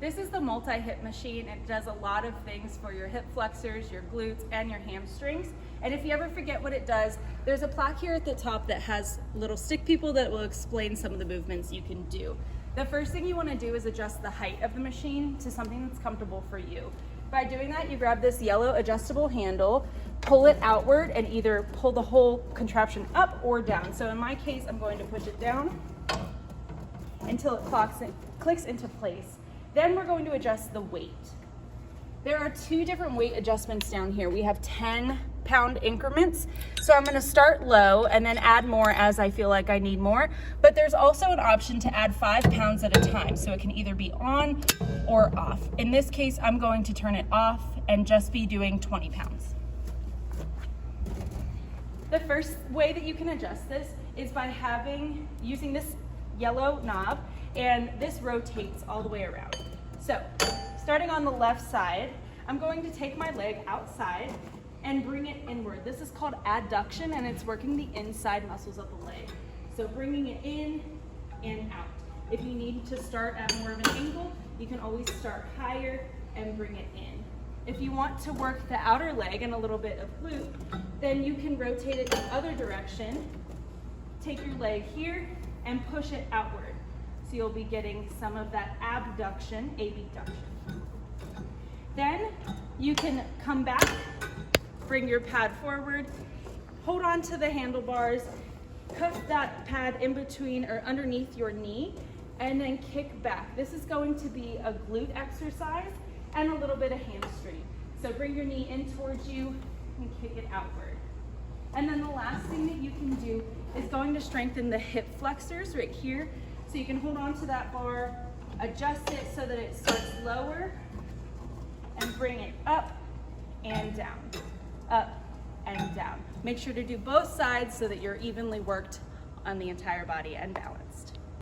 This is the multi-hip machine. It does a lot of things for your hip flexors, your glutes, and your hamstrings. And if you ever forget what it does, there's a plaque here at the top that has little stick people that will explain some of the movements you can do. The first thing you want to do is adjust the height of the machine to something that's comfortable for you. By doing that, you grab this yellow adjustable handle, pull it outward, and either pull the whole contraption up or down. So in my case, I'm going to push it down until it clicks into place. Then we're going to adjust the weight. There are two different weight adjustments down here. We have 10-pound increments. So I'm gonna start low and then add more as I feel like I need more. But there's also an option to add 5 pounds at a time. So it can either be on or off. In this case, I'm going to turn it off and just be doing 20 pounds. The first way that you can adjust this is by using this yellow knob, and this rotates all the way around. So, starting on the left side, I'm going to take my leg outside and bring it inward. This is called adduction, and it's working the inside muscles of the leg. So bringing it in and out. If you need to start at more of an angle, you can always start higher and bring it in. If you want to work the outer leg and a little bit of glute, then you can rotate it the other direction. Take your leg here and push it outward. So you'll be getting some of that abduction, abduction. Then you can come back, bring your pad forward, hold on to the handlebars, cuff that pad in between or underneath your knee, and then kick back. This is going to be a glute exercise and a little bit of hamstring. So bring your knee in towards you and kick it outward. And then the last thing that you can do is going to strengthen the hip flexors right here. So you can hold on to that bar, adjust it so that it starts lower, and bring it up and down, up and down. Make sure to do both sides so that you're evenly worked on the entire body and balanced.